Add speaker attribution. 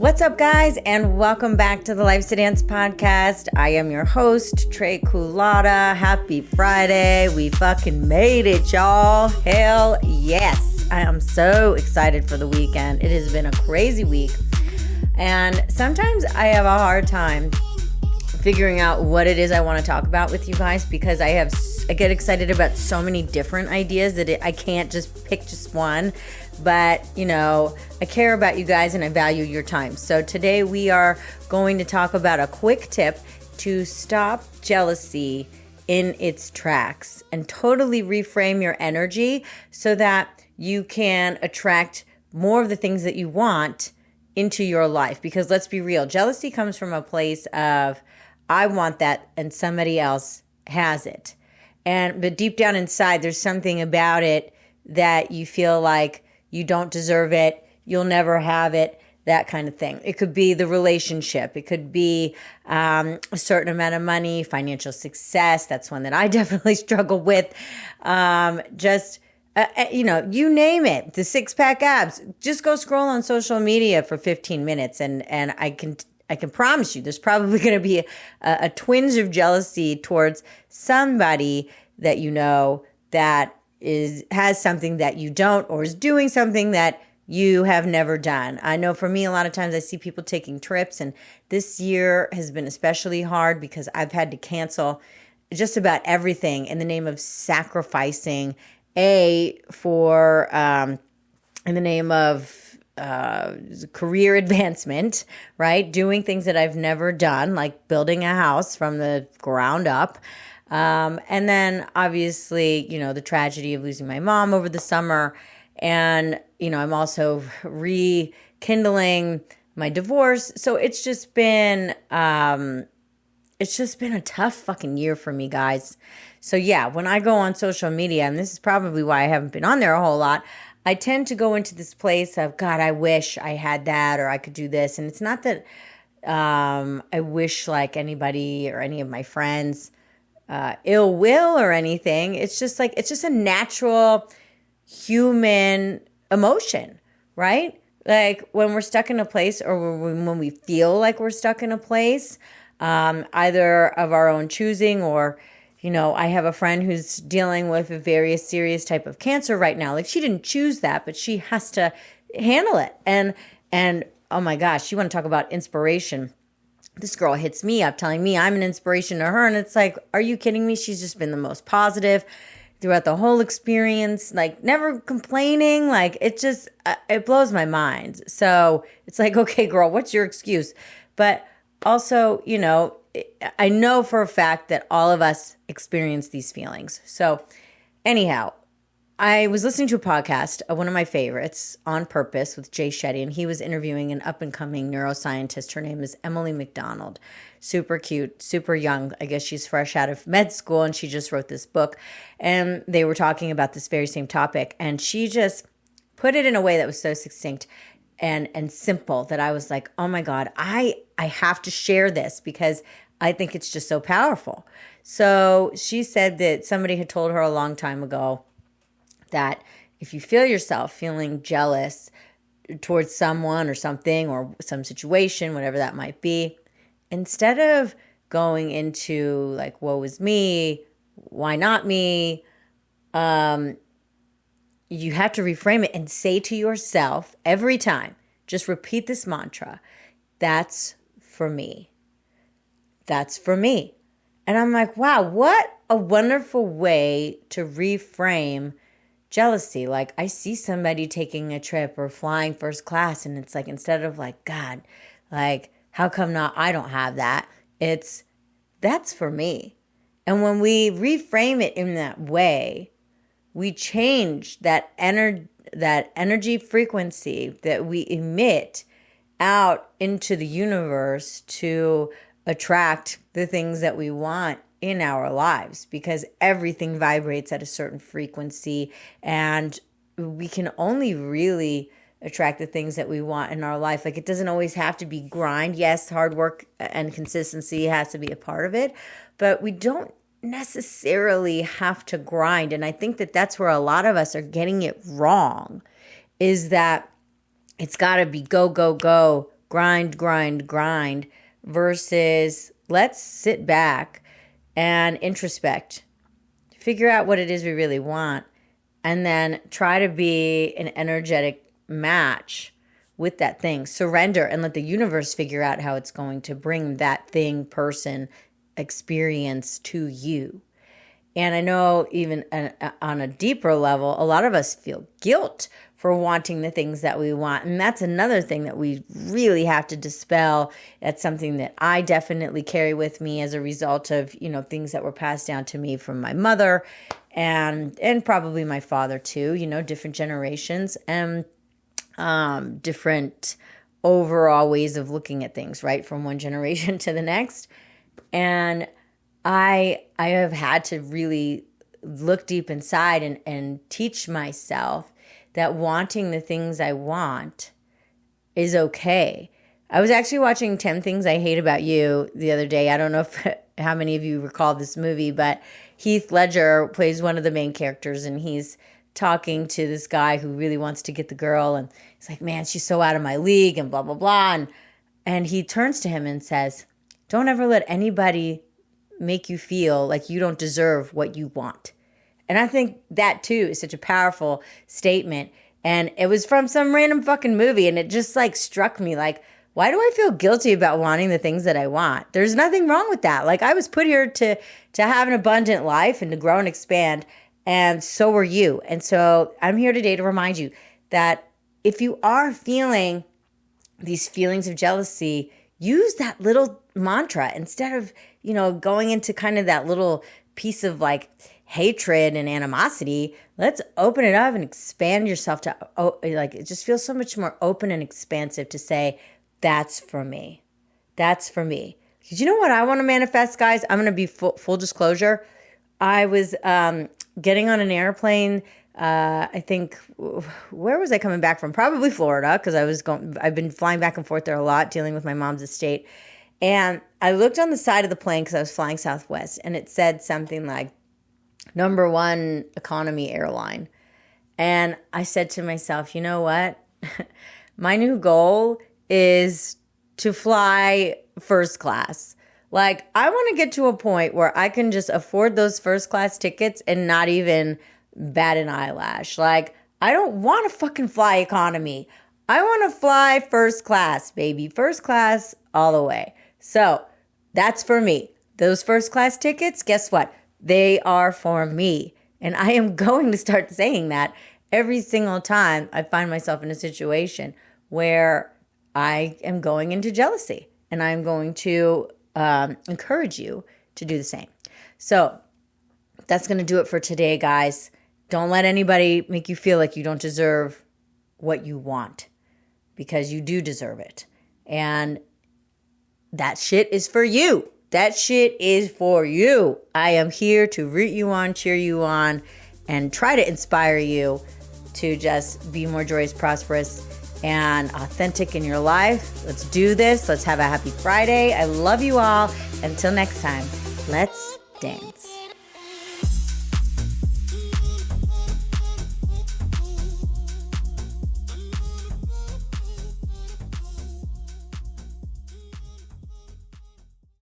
Speaker 1: What's up, guys, and welcome back to the Life's a Dance podcast. I am your host, Trey Culata. Happy Friday. We fucking made it, y'all. Hell yes. I am so excited for the weekend. It has been a crazy week, and sometimes I have a hard time figuring out what it is I want to talk about with you guys because I get excited about so many different ideas that I can't just pick just one. But, I care about you guys and I value your time. So today we are going to talk about a quick tip to stop jealousy in its tracks and totally reframe your energy so that you can attract more of the things that you want into your life. Because let's be real, jealousy comes from a place of, I want that and somebody else has it. But deep down inside, there's something about it that you feel like you don't deserve it, you'll never have it, that kind of thing. It could be the relationship. It could be a certain amount of money, financial success. That's one that I definitely struggle with. You name it, the six-pack abs. Just go scroll on social media for 15 minutes and I can promise you there's probably going to be a twinge of jealousy towards somebody that you know that has something that you don't or is doing something that you have never done. I know for me, a lot of times I see people taking trips, and this year has been especially hard because I've had to cancel just about everything in the name of sacrificing in the name of career advancement, right? Doing things that I've never done, like building a house from the ground up. And then obviously, the tragedy of losing my mom over the summer. And, I'm also rekindling my divorce. So it's just been a tough fucking year for me, guys. So yeah, when I go on social media, and this is probably why I haven't been on there a whole lot, I tend to go into this place of, God, I wish I had that or I could do this. And it's not that I wish like anybody or any of my friends ill will or anything. It's just a natural human emotion, right? Like when we're stuck in a place or when we feel like we're stuck in a place, either of our own choosing or, I have a friend who's dealing with a very serious type of cancer right now. Like she didn't choose that, but she has to handle it. And oh my gosh, you want to talk about inspiration. This girl hits me up telling me I'm an inspiration to her. And it's like, are you kidding me? She's just been the most positive throughout the whole experience, like never complaining. Like it blows my mind. So it's like, okay, girl, what's your excuse? But also, I know for a fact that all of us experience these feelings. So anyhow, I was listening to a podcast, one of my favorites, On Purpose with Jay Shetty, and he was interviewing an up-and-coming neuroscientist. Her name is Emily McDonald. Super cute, super young. I guess she's fresh out of med school, and she just wrote this book. And they were talking about this very same topic, and she just put it in a way that was so succinct and simple that I was like, oh my God, I have to share this because I think it's just so powerful. So she said that somebody had told her a long time ago that if you feel yourself feeling jealous towards someone or something or some situation, whatever that might be, instead of going into like, woe is me, why not me, you have to reframe it and say to yourself every time, just repeat this mantra, that's for me. That's for me. And I'm like, wow, what a wonderful way to reframe jealousy. Like I see somebody taking a trip or flying first class, and it's like, instead of like, God, like, how come not I don't have that? It's that's for me. And when we reframe it in that way, we change that energy frequency that we emit out into the universe to attract the things that we want in our lives, because everything vibrates at a certain frequency, and we can only really attract the things that we want in our life. Like it doesn't always have to be grind. Yes, hard work and consistency has to be a part of it, but we don't necessarily have to grind. And I think that that's where a lot of us are getting it wrong, is that it's got to be go, go, go, grind, grind, grind, versus let's sit back and introspect, figure out what it is we really want, and then try to be an energetic match with that thing. Surrender and let the universe figure out how it's going to bring that thing, person, experience to you. And I know even on a deeper level, a lot of us feel guilt for wanting the things that we want. And that's another thing that we really have to dispel. That's something that I definitely carry with me as a result of, things that were passed down to me from my mother and probably my father too, different generations and different overall ways of looking at things, right? From one generation to the next. And I have had to really look deep inside and teach myself that wanting the things I want is okay. I was actually watching 10 Things I Hate About You the other day. I don't know how many of you recall this movie, but Heath Ledger plays one of the main characters, and he's talking to this guy who really wants to get the girl, and he's like, man, she's so out of my league, and blah, blah, blah. And he turns to him and says, don't ever let anybody make you feel like you don't deserve what you want. And I think that too is such a powerful statement. And it was from some random fucking movie, and it just struck me like, why do I feel guilty about wanting the things that I want? There's nothing wrong with that. Like, I was put here to have an abundant life and to grow and expand, and so were you. And so I'm here today to remind you that if you are feeling these feelings of jealousy, use that little mantra instead of, going into kind of that little piece of hatred and animosity. Let's open it up and expand yourself to, it just feels so much more open and expansive to say, that's for me. That's for me. Because you know what I want to manifest, guys? I'm going to be full disclosure. I was getting on an airplane. I think, where was I coming back from? Probably Florida, because I've been flying back and forth there a lot, dealing with my mom's estate. And I looked on the side of the plane because I was flying Southwest, and it said something like #1 economy airline. And I said to myself, you know what? My new goal is to fly first class. I want to get to a point where I can just afford those first class tickets and not even bat an eyelash. I don't want to fucking fly economy. I want to fly first class, baby. First class all the way. So that's for me. Those first class tickets, guess what? They are for me. And I am going to start saying that every single time I find myself in a situation where I am going into jealousy. And I'm going to encourage you to do the same. So that's going to do it for today, guys. Don't let anybody make you feel like you don't deserve what you want, because you do deserve it. And that shit is for you. That shit is for you. I am here to root you on, cheer you on, and try to inspire you to just be more joyous, prosperous, and authentic in your life. Let's do this. Let's have a happy Friday. I love you all. Until next time, let's dance.